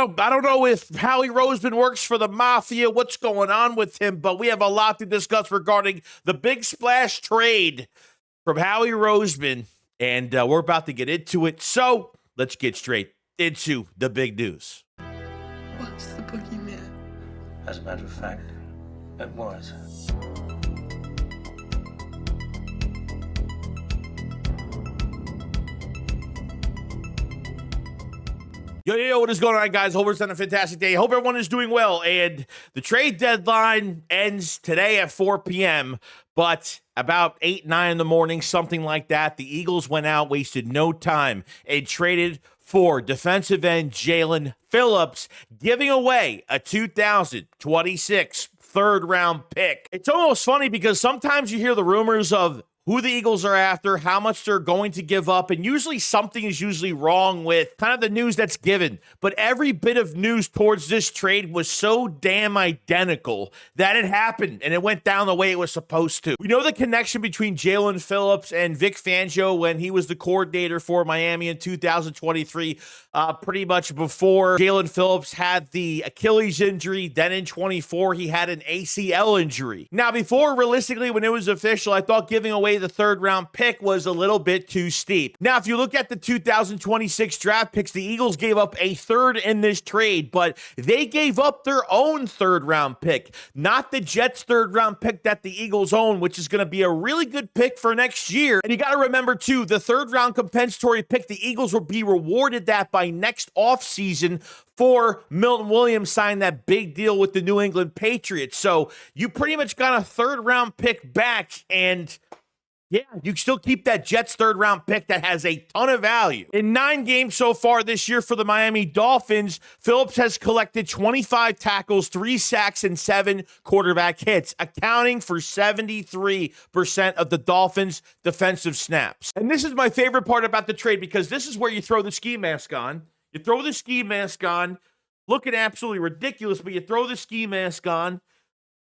I don't know if Howie Roseman works for the Mafia, what's going on with him, but we have a lot to discuss regarding the big splash trade from Howie Roseman, and we're about to get into it. So let's get straight into the big news. What's the boogeyman? As a matter of fact, it was. Yo, what is going on, guys? Hope it's on a fantastic day. Hope everyone is doing well. And the trade deadline ends today at 4 p.m., but about 8, 9 in the morning, something like that, the Eagles went out, wasted no time, and traded for defensive end Jaelon Phillips, giving away a 2026 third-round pick. It's almost funny because sometimes you hear the rumors of who the Eagles are after, how much they're going to give up, and usually something is usually wrong with kind of the news that's given. But every bit of news towards this trade was so damn identical that it happened, and it went down the way it was supposed to. We know the connection between Jaelon Phillips and Vic Fangio when he was the coordinator for Miami in 2023, pretty much before Jaelon Phillips had the Achilles injury. Then in 24, he had an ACL injury. Now, before, realistically, when it was official, I thought giving away the third round pick was a little bit too steep. Now, if you look at the 2026 draft picks, the Eagles gave up a third in this trade, but they gave up their own third round pick, not the Jets third round pick that the Eagles own, which is going to be a really good pick for next year. And you got to remember too, the third round compensatory pick, the Eagles will be rewarded that by next offseason for Milton Williams signed that big deal with the New England Patriots. So you pretty much got a third round pick back, and yeah, you still keep that Jets third-round pick that has a ton of value. In 9 games so far this year for the Miami Dolphins, Phillips has collected 25 tackles, 3 sacks, and 7 quarterback hits, accounting for 73% of the Dolphins' defensive snaps. And this is my favorite part about the trade because this is where you throw the ski mask on. You throw the ski mask on, looking absolutely ridiculous, but you throw the ski mask on,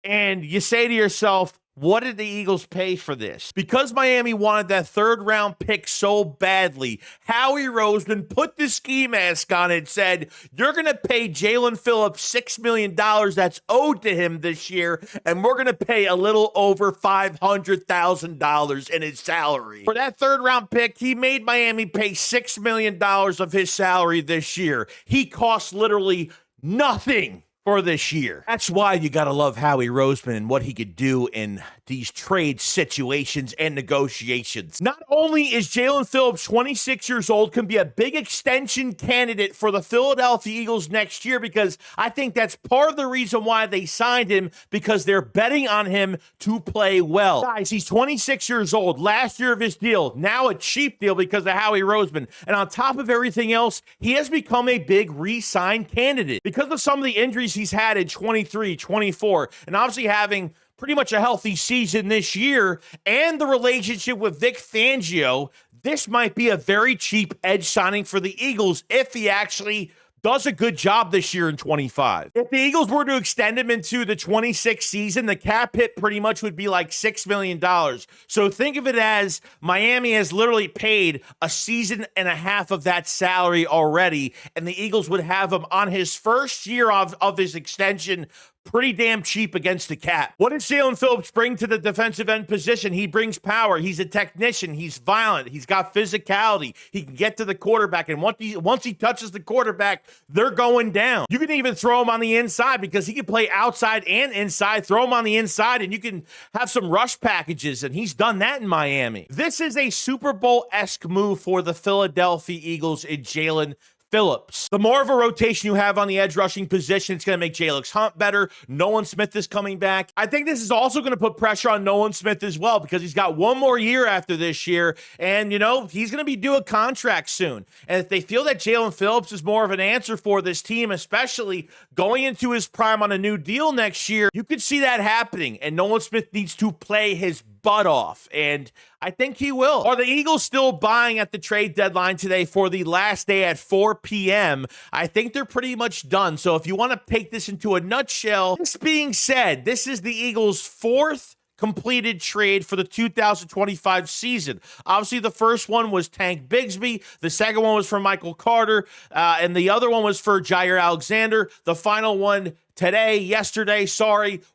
and you say to yourself, what did the Eagles pay for this? Because Miami wanted that third-round pick so badly, Howie Roseman put the ski mask on and said, you're going to pay Jaelon Phillips $6 million that's owed to him this year, and we're going to pay a little over $500,000 in his salary. For that third-round pick, he made Miami pay $6 million of his salary this year. He cost literally nothing for this year. That's why you got to love Howie Roseman and what he could do in these trade situations and negotiations. Not only is Jaelon Phillips 26 years old, can be a big extension candidate for the Philadelphia Eagles next year, because I think that's part of the reason why they signed him, because they're betting on him to play well. Guys, he's 26 years old, last year of his deal, now a cheap deal because of Howie Roseman. And on top of everything else, he has become a big re-sign candidate because of some of the injuries he's had in 23, 24, and obviously having pretty much a healthy season this year, and the relationship with Vic Fangio. This might be a very cheap edge signing for the Eagles if he actually does a good job this year in 25. If the Eagles were to extend him into the 26 season, the cap hit pretty much would be like $6 million. So think of it as Miami has literally paid a season and a half of that salary already, and the Eagles would have him on his first year of his extension pretty damn cheap against the cap. What does Jaelon Phillips bring to the defensive end position? He brings power. He's a technician. He's violent. He's got physicality. He can get to the quarterback, and once he touches the quarterback, they're going down. You can even throw him on the inside because he can play outside and inside. Throw him on the inside, and you can have some rush packages, and he's done that in Miami. This is a Super Bowl-esque move for the Philadelphia Eagles in Jaelon Phillips. The more of a rotation you have on the edge rushing position, it's going to make J-Lux Hunt better. Nolan Smith is coming back. I think this is also going to put pressure on Nolan Smith as well, because he's got one more year after this year, and, you know, he's going to be due a contract soon. And if they feel that Jaelon Phillips is more of an answer for this team, especially going into his prime on a new deal next year, you could see that happening, and Nolan Smith needs to play his butt off, and I think he will. Are the Eagles still buying at the trade deadline today for the last day at 4 p.m.? I think they're pretty much done. So if you want to take this into a nutshell, this being said, this is the Eagles' fourth completed trade for the 2025 season. Obviously, the first one was Tank Bigsby. The second one was for Michael Carter. And the other one was for Jair Alexander. The final one yesterday,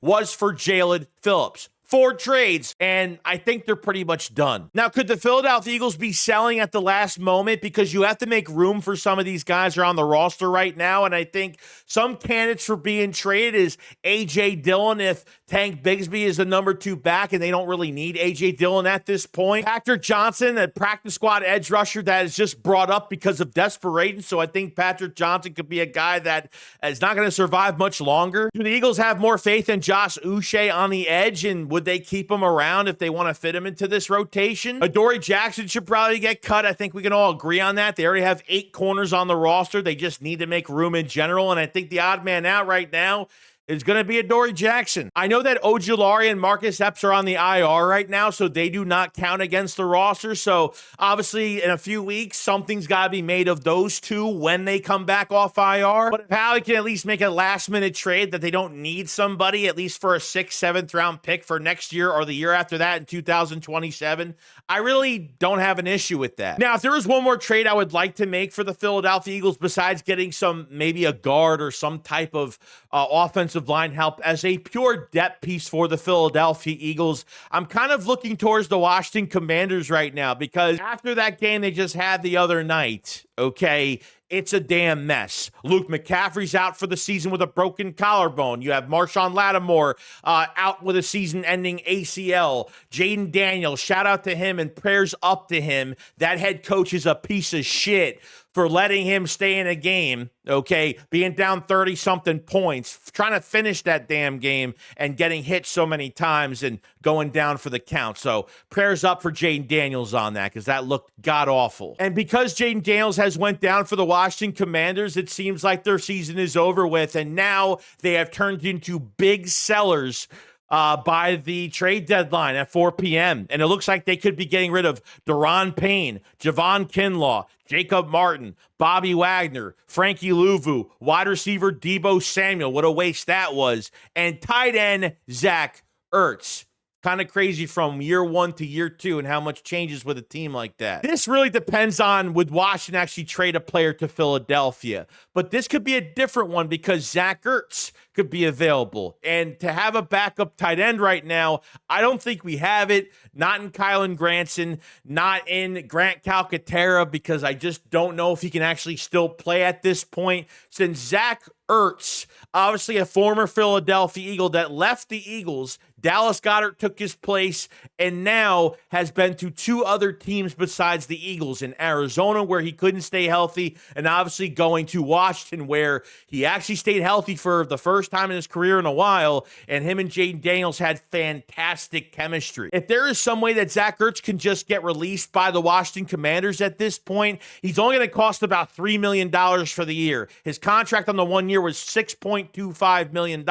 was for Jaelon Phillips. 4 trades, and I think they're pretty much done. Now, could the Philadelphia Eagles be selling at the last moment? Because you have to make room for some of these guys who are on the roster right now, and I think some candidates for being traded is A.J. Dillon if Tank Bigsby is the number 2 back, and they don't really need A.J. Dillon at this point. Patrick Johnson, a practice squad edge rusher that is just brought up because of desperation, so I think Patrick Johnson could be a guy that is not going to survive much longer. Do the Eagles have more faith in Josh Uche on the edge, and would they keep him around if they want to fit him into this rotation? Adoree Jackson should probably get cut. I think we can all agree on that. They already have 8 corners on the roster. They just need to make room in general, and I think the odd man out right now is going to be Adoree Jackson. I know that Ojulari and Marcus Epps are on the IR right now, so they do not count against the roster. So obviously in a few weeks, something's got to be made of those 2 when they come back off IR. But if Howie can at least make a last-minute trade that they don't need somebody, at least for a 6th, 7th round pick for next year or the year after that in 2027, I really don't have an issue with that. Now, if there was one more trade I would like to make for the Philadelphia Eagles besides getting maybe a guard or some type of offensive line help as a pure depth piece for the Philadelphia Eagles, I'm kind of looking towards the Washington Commanders right now, because after that game they just had the other night, okay, it's a damn mess. Luke McCaffrey's out for the season with a broken collarbone. You have Marshawn Lattimore out with a season-ending ACL. Jaden Daniels, shout out to him and prayers up to him. That head coach is a piece of shit for letting him stay in a game, okay, being down 30-something points, trying to finish that damn game and getting hit so many times and going down for the count. So prayers up for Jaden Daniels on that, because that looked god-awful. And because Jaden Daniels has went down for the Washington Commanders, it seems like their season is over with, and now they have turned into big sellers by the trade deadline at 4 p.m. And it looks like they could be getting rid of Daron Payne, Javon Kinlaw, Jacob Martin, Bobby Wagner, Frankie Louvu, wide receiver Deebo Samuel, what a waste that was, and tight end Zach Ertz. Kind of crazy from year 1 to year 2 and how much changes with a team like that. This really depends on would Washington actually trade a player to Philadelphia. But this could be a different one because Zach Ertz could be available. And to have a backup tight end right now, I don't think we have it. Not in Kylan Granson, not in Grant Calcaterra, because I just don't know if he can actually still play at this point. Since Zach Ertz, obviously a former Philadelphia Eagle that left the Eagles, Dallas Goedert took his place and now has been to 2 other teams besides the Eagles, in Arizona where he couldn't stay healthy, and obviously going to Washington where he actually stayed healthy for the first time in his career in a while, and him and Jaden Daniels had fantastic chemistry. If there is some way that Zach Ertz can just get released by the Washington Commanders at this point, he's only going to cost about $3 million for the year. His contract on the 1 year was $6.25 million.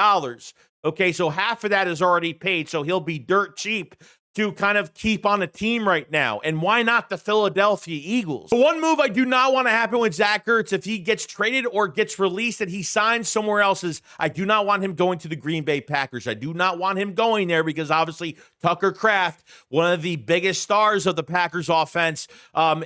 Okay, so half of that is already paid, so he'll be dirt cheap to kind of keep on a team right now. And why not the Philadelphia Eagles? The one move I do not want to happen with Zach Ertz, if he gets traded or gets released and he signs somewhere else, is I do not want him going to the Green Bay Packers. I do not want him going there because obviously Tucker Kraft, one of the biggest stars of the Packers offense,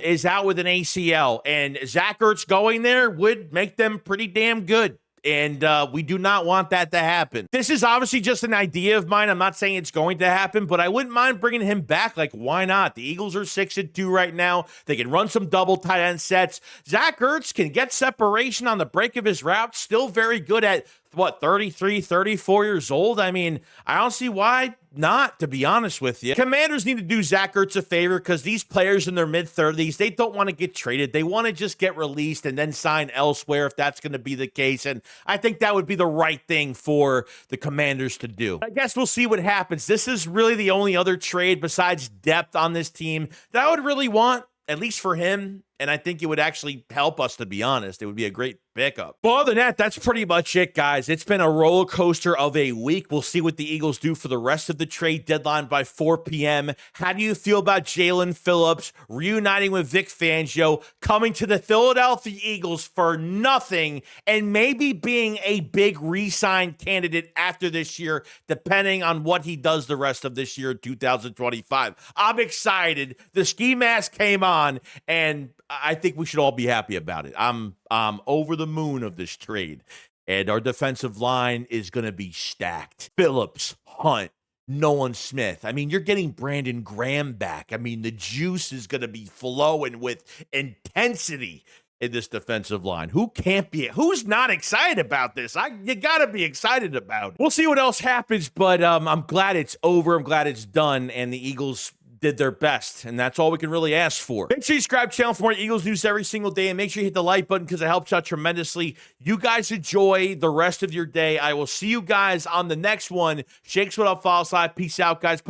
is out with an ACL. And Zach Ertz going there would make them pretty damn good. And we do not want that to happen. This is obviously just an idea of mine. I'm not saying it's going to happen, but I wouldn't mind bringing him back. Like, why not? The Eagles are 6-2 right now. They can run some double tight end sets. Zach Ertz can get separation on the break of his route. Still very good at, 33, 34 years old? I mean, I don't see why not, to be honest with you. Commanders need to do Zach Ertz a favor because these players in their mid-30s, they don't want to get traded. They want to just get released and then sign elsewhere if that's going to be the case. And I think that would be the right thing for the Commanders to do. I guess we'll see what happens. This is really the only other trade besides depth on this team that I would really want, at least for him and I think it would actually help us, to be honest. It would be a great pickup. But other than that, that's pretty much it, guys. It's been a roller coaster of a week. We'll see what the Eagles do for the rest of the trade deadline by 4 p.m. How do you feel about Jaelon Phillips reuniting with Vic Fangio, coming to the Philadelphia Eagles for nothing, and maybe being a big re-sign candidate after this year, depending on what he does the rest of this year, 2025? I'm excited. The ski mask came on, and I think we should all be happy about it. I'm over the moon of this trade, and our defensive line is going to be stacked. Phillips, Hunt, Nolan Smith. I mean, you're getting Brandon Graham back. I mean, the juice is going to be flowing with intensity in this defensive line. Who's not excited about this? You got to be excited about it. We'll see what else happens, but I'm glad it's over. I'm glad it's done, and the Eagles did their best, and that's all we can really ask for. Make sure you subscribe to the channel for more Eagles news every single day, and make sure you hit the like button because it helps out tremendously. You guys enjoy the rest of your day. I will see you guys on the next one. Shakes what up, follow slide. Peace out, guys.